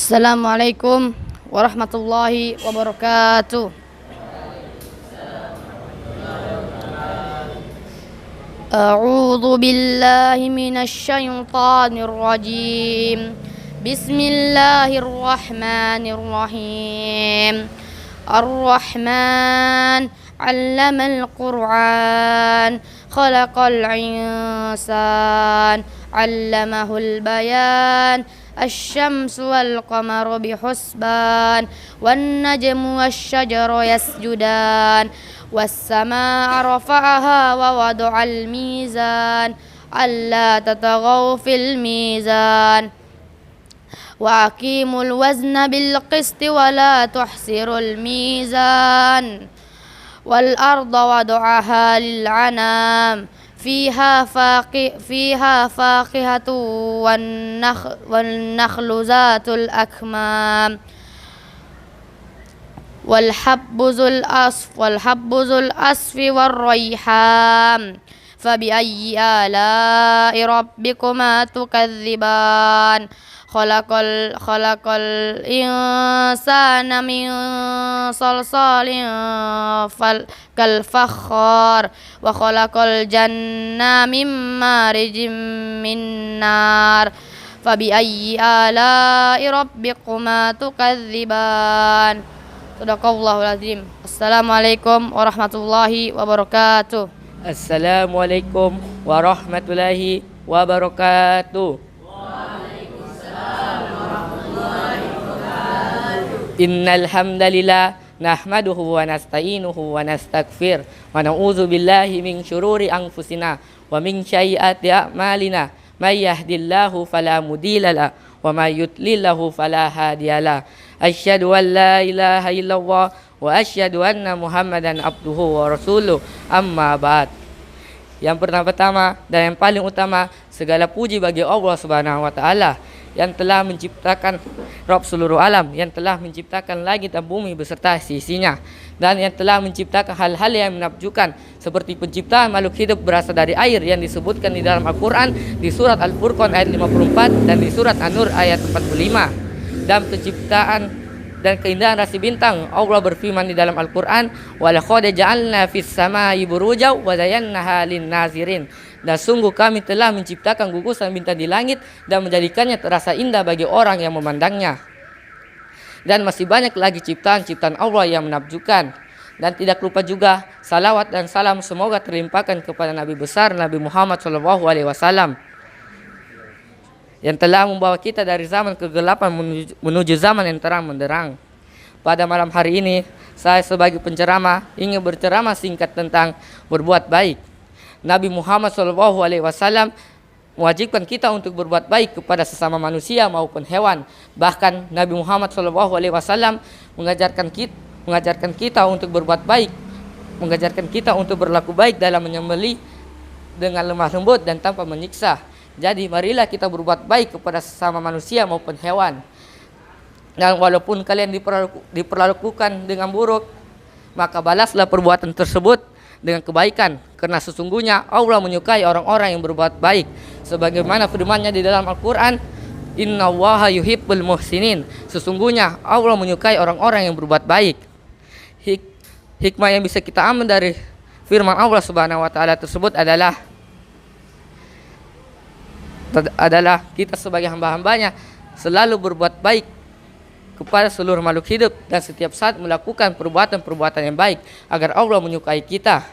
Assalamualaikum warahmatullahi wabarakatuh. A'udzu billahi minasy syaithanir rajim. Bismillahirrahmanirrahim. Ar-Rahman 'allamal Qur'an, khalaqal insan, 'allamahul bayan. الشمس والقمر بحسبان والنجم والشجر يسجدان والسماء رفعها ووضع الميزان ألا تطغوا في الميزان وأقيموا الوزن بالقسط ولا تحسروا الميزان والأرض وضعها للعنام فيها فاكهة والنخل ذات الأكمام والحب ذو الأصف والريحان فبأي آلاء ربكما تكذبان خلق الإنسان من صلصال كالفخار وخلق الجنة من مارج من نار فبأي آلاء ربكما تكذبان Sadaqallahul azim. Assalamualaikum warahmatullahi wabarakatuh. Assalamualaikum warahmatullahi wabarakatuh. Innal hamdalillah nahmaduhu wa nasta'inuhu wa nastaghfir wa na'udzu billahi min syururi anfusina wa min sayyiati a'malina may yahdihillahu fala mudilla lahu wa may yudlilhu fala hadiyalah. Asyhadu an la ilaha illallah wa asyhadu anna Muhammadan abduhu wa rasuluh. Amma ba'd. Yang pertama dan yang paling utama, segala puji bagi Allah Subhanahu wa taala yang telah menciptakan Rabb seluruh alam, yang telah menciptakan langit dan bumi beserta sisinya, dan yang telah menciptakan hal-hal yang menakjubkan seperti penciptaan makhluk hidup berasal dari air yang disebutkan di dalam Al-Quran di surat Al-Furqan ayat 54 dan di surat An-Nur ayat 45. Dan penciptaan dan keindahan rasi bintang, Allah berfirman di dalam Al-Quran, wa laqad ja'alna fis samai buruja wa zayyanaha lin nazirin. Dan sungguh kami telah menciptakan gugusan bintang di langit dan menjadikannya terasa indah bagi orang yang memandangnya. Dan masih banyak lagi ciptaan-ciptaan Allah yang menakjubkan. Dan tidak lupa juga salawat dan salam semoga terlimpahkan kepada Nabi besar Nabi Muhammad SAW yang telah membawa kita dari zaman kegelapan menuju zaman yang terang menderang. Pada malam hari ini, saya sebagai penceramah ingin berceramah singkat tentang berbuat baik. Nabi Muhammad SAW mewajibkan kita untuk berbuat baik kepada sesama manusia maupun hewan. Bahkan Nabi Muhammad SAW mengajarkan kita untuk berbuat baik, mengajarkan kita untuk berlaku baik dalam menyembelih dengan lemah lembut dan tanpa menyiksa. Jadi marilah kita berbuat baik kepada sesama manusia maupun hewan. Dan walaupun kalian diperlakukan dengan buruk, maka balaslah perbuatan tersebut dengan kebaikan, karena sesungguhnya Allah menyukai orang-orang yang berbuat baik. Sebagaimana firman-Nya di dalam Al-Quran, Innallaha yuhibbul muhsinin. Sesungguhnya Allah menyukai orang-orang yang berbuat baik. Hikmah yang bisa kita ambil dari firman Allah Subhanahu wa taala tersebut adalah kita sebagai hamba-hambanya selalu berbuat baik kepada seluruh makhluk hidup dan setiap saat melakukan perbuatan-perbuatan yang baik agar Allah menyukai kita.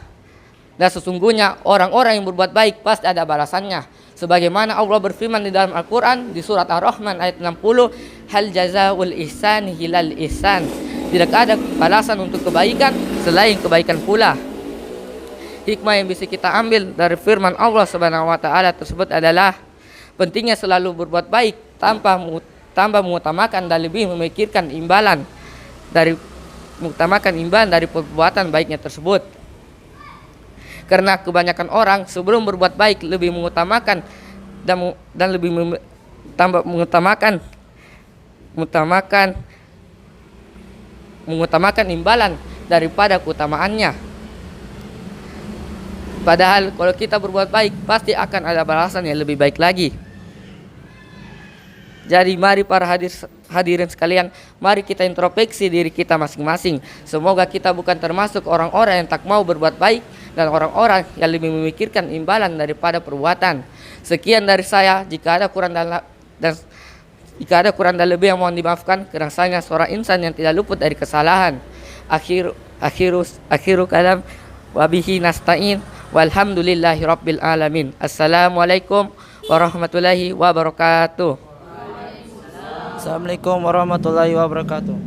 Dan sesungguhnya orang-orang yang berbuat baik pasti ada balasannya. Sebagaimana Allah berfirman di dalam Al-Quran di surat Ar-Rahman ayat 60, hal jazaul ihsan hilal ihsan. Tidak ada balasan untuk kebaikan selain kebaikan pula. Hikmah yang bisa kita ambil dari firman Allah Subhanahu wa taala tersebut adalah pentingnya selalu berbuat baik tanpa mengutamakan dan lebih memikirkan imbalan dari perbuatan baiknya tersebut. Karena kebanyakan orang sebelum berbuat baik lebih mengutamakan mengutamakan imbalan daripada keutamaannya. Padahal kalau kita berbuat baik pasti akan ada balasan yang lebih baik lagi. Jadi mari para hadirin sekalian, mari kita introspeksi diri kita masing-masing. Semoga kita bukan termasuk orang-orang yang tak mau berbuat baik dan orang-orang yang lebih memikirkan imbalan daripada perbuatan. Sekian dari saya. Jika ada kurang dan lebih yang mohon dimaafkan, karena saya seorang insan yang tidak luput dari kesalahan. Akhiru kalam wabihi nasta'in walhamdulillahi rabbil alamin. Assalamualaikum warahmatullahi wabarakatuh. Assalamualaikum warahmatullahi wabarakatuh.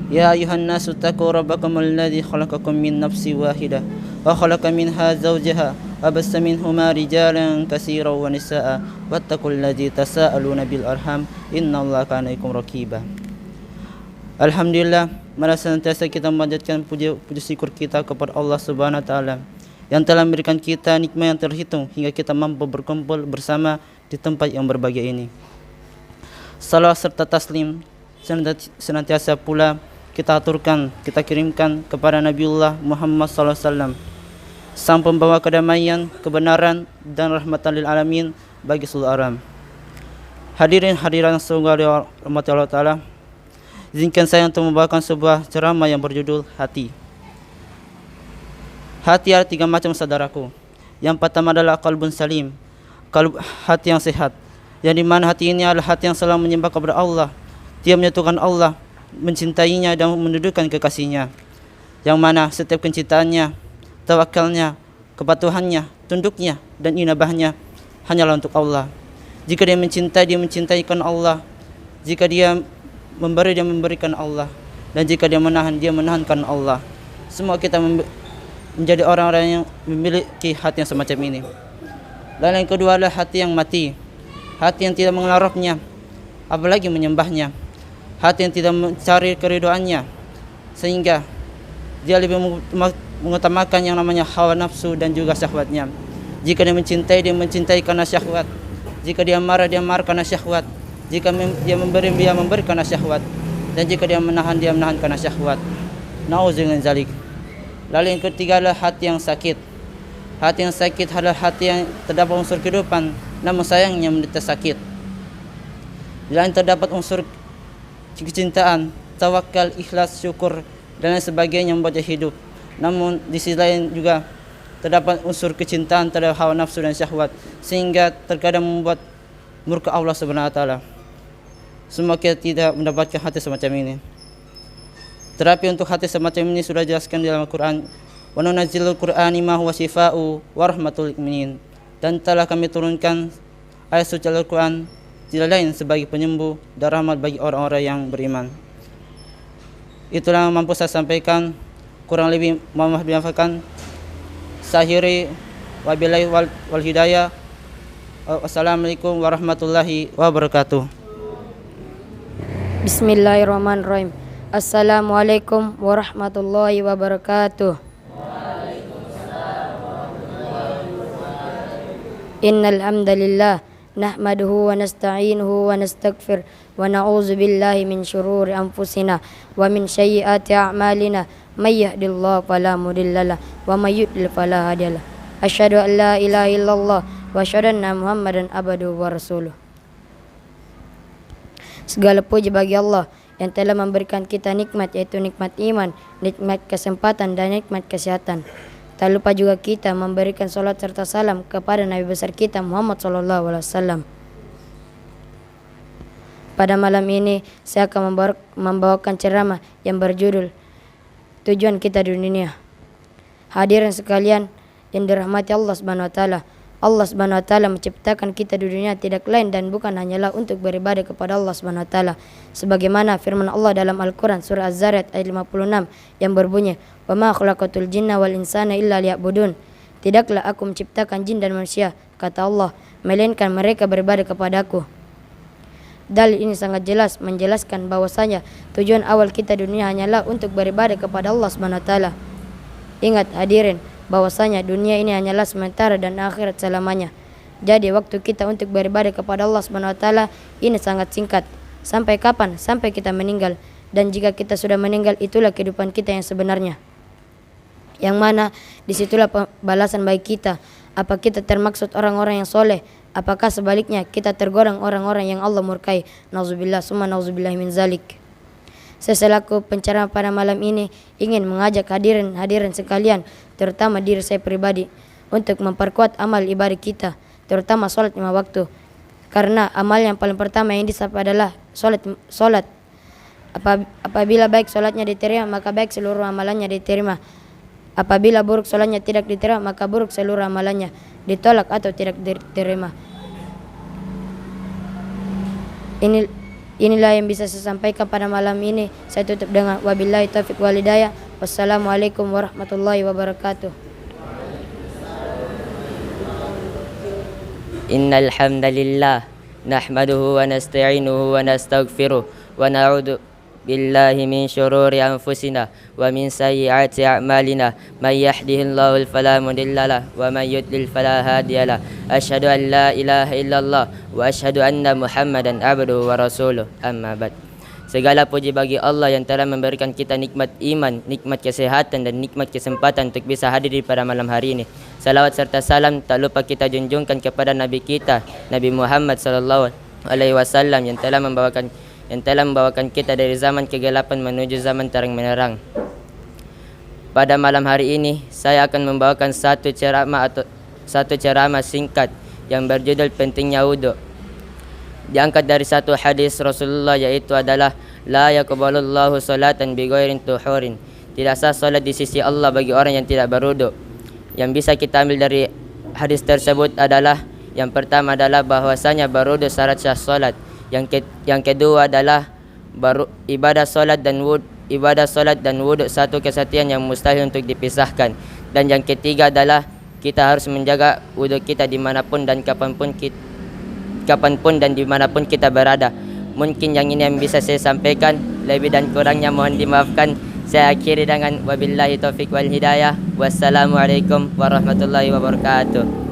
Ya ayuhan nasu taqu rabbakum alladhi khalaqakum min nafsin wahidah wa khalaqa minha zawjaha wa bassa minhuma rijalan katsiran wa nisaa wattaqul ladzi tasaaluna bil arham innallaha kana alaikum raqiba. Alhamdulillah, mari senantiasa kita memanjatkan puji syukur kita kepada Allah Subhanahu wa taala yang telah memberikan kita nikmat yang terhitung hingga kita mampu berkumpul bersama di tempat yang berbahagia ini. Salawat serta taslim senantiasa pula kita aturkan, kita kirimkan kepada Nabiullah Muhammad SAW, sang pembawa kedamaian, kebenaran dan rahmatan lil alamin bagi seluruh alam. Hadirin hadirat semoga rahmat Allah Ta'ala, izinkan saya untuk membawakan sebuah ceramah yang berjudul Hati. Hati ada 3 macam saudaraku. Yang pertama adalah qalbun salim, hati yang sehat, yang dimana hati ini adalah hati yang selalu menyembah kepada Allah. Dia menyatukan Allah, mencintainya dan mendudukan kekasihnya, yang mana setiap kecintaannya, tawakalnya, kepatuhannya, tunduknya dan inabahnya hanyalah untuk Allah. Jika dia mencintai, dia mencintaikan Allah. Jika dia memberi, dia memberikan Allah. Dan jika dia menahankan Allah. Semua kita menjadi orang-orang yang memiliki hati yang semacam ini. Dan yang kedua adalah hati yang mati, hati yang tidak mengenal Rabb-Nya, apalagi menyembahnya. Hati yang tidak mencari keridoannya, sehingga dia lebih mengutamakan yang namanya hawa nafsu dan juga syahwatnya. Jika dia mencintai karena syahwat. Jika dia marah karena syahwat. Jika dia memberi karena syahwat. Dan jika dia menahan karena syahwat. Nauzubillah min zalik. Lalu yang ketiga adalah hati yang sakit. Hati yang sakit adalah hati yang terdapat unsur kehidupan, namun sayangnya menderita sakit. Di lain terdapat unsur kecintaan, tawakal, ikhlas, syukur dan lain sebagainya membuat dia hidup. Namun di sisi lain juga terdapat unsur kecintaan terhadap hawa nafsu dan syahwat, sehingga terkadang membuat murka Allah Subhanahu wa taala. Semua kita tidak mendapatkan hati semacam ini. Terapi untuk hati semacam ini sudah dijelaskan di dalam Al-Quran. Wa nunazzilul Qur'ani ma huwa shifaa'u wa rahmatul mu'minin. Dan telah kami turunkan ayat suci Al-Quran tidak lain sebagai penyembuh dan rahmat bagi orang-orang yang beriman. Itulah yang mampu saya sampaikan. Kurang lebih mohon maaf dimaafkan. Sahiri wabillahi wal hidayah. Wassalamualaikum warahmatullahi wabarakatuh. Bismillahirrahmanirrahim. Assalamualaikum warahmatullahi wabarakatuh. Innal hamdalillah nahmaduhu wa nasta'inuhu wa nastaghfir wa na'udzu billahi min shururi anfusina wa min sayyiati a'malina may yahdihillahu fala mudhillalah wa may yudlil fala hadiyalah. Asyhadu an la ilaha illallah wa asyhadu anna Muhammadan abduhu wa rasuluh. Segala puji bagi Allah yang telah memberikan kita nikmat, yaitu nikmat iman, nikmat kesempatan dan nikmat kesehatan. Tak lupa juga kita memberikan salat serta salam kepada Nabi besar kita Muhammad SAW. Pada malam ini saya akan membawakan ceramah yang berjudul Tujuan Kita di Dunia. Hadirin sekalian yang dirahmati Allah Subhanahu wa taala. Allah Subhanahu wa taala menciptakan kita di dunia tidak lain dan bukan hanyalah untuk beribadah kepada Allah Subhanahu wa taala. Sebagaimana firman Allah dalam Al-Qur'an surah Az-Zariyat ayat 56 yang berbunyi, "Wa ma khalaqatul jinna wal insana illa liya'budun." Tidaklah aku menciptakan jin dan manusia, kata Allah, melainkan mereka beribadah kepadaku. Dalil ini sangat jelas menjelaskan bahwasanya tujuan awal kita di dunia hanyalah untuk beribadah kepada Allah Subhanahu wa taala. Ingat hadirin, bahwasanya dunia ini hanyalah sementara dan akhirat selamanya. Jadi waktu kita untuk beribadah kepada Allah Subhanahu wa taala ini sangat singkat. Sampai kapan? Sampai kita meninggal. Dan jika kita sudah meninggal, itulah kehidupan kita yang sebenarnya. Yang mana disitulah balasan bagi kita. Apa kita termaksud orang-orang yang soleh Apakah sebaliknya kita tergolong orang-orang yang Allah murkai? Nauzubillah summa nauzubillah min zalik. Seselaku penceramah pada malam ini ingin mengajak hadirin sekalian, terutama diri saya pribadi, untuk memperkuat amal ibadah kita, terutama sholat 5 waktu. Karena amal yang paling pertama yang disapa adalah sholat. Apabila baik sholatnya diterima, maka baik seluruh amalannya diterima. Apabila buruk sholatnya tidak diterima, maka buruk seluruh amalannya, ditolak atau tidak diterima. Inilah yang bisa saya sampaikan pada malam ini. Saya tutup dengan wabillahi taufiq wal hidayah. Wassalamualaikum warahmatullahi wabarakatuh. Innal hamdalillah nahmaduhu wa nasta'inuhu wa nastaghfiruh wa na'udzu billahi min shururi anfusina wa min sayyiati a'malina may yahdihillahu fala mudilla lahu wa may yudlil fala hadiya lahu asyhadu an la ilaha illallah wa asyhadu anna Muhammadan abduhu wa rasuluh amma ba'd. Segala puji bagi Allah yang telah memberikan kita nikmat iman, nikmat kesehatan dan nikmat kesempatan untuk bisa hadir pada malam hari ini. Salawat serta salam tak lupa kita junjungkan kepada Nabi kita, Nabi Muhammad sallallahu alaihi wasallam yang telah membawakan kita dari zaman kegelapan menuju zaman terang menerang. Pada malam hari ini saya akan membawakan satu ceramah singkat yang berjudul pentingnya wudu. Diangkat dari satu hadis Rasulullah, yaitu adalah la yaqbalullahu salatan bighairin tuhurin. Tidak sah salat di sisi Allah bagi orang yang tidak berwudu. Yang bisa kita ambil dari hadis tersebut adalah yang pertama adalah bahwasanya berwudu syarat sah salat. Yang kedua adalah ibadah salat dan wudu satu kesatuan yang mustahil untuk dipisahkan. Dan yang ketiga adalah kita harus menjaga wudu kita dimanapun dan kapanpun dan dimanapun kita berada. Mungkin yang ini yang bisa saya sampaikan, lebih dan kurangnya mohon dimaafkan. Saya akhiri dengan wabillahi taufiq wal hidayah. Wassalamualaikum warahmatullahi wabarakatuh.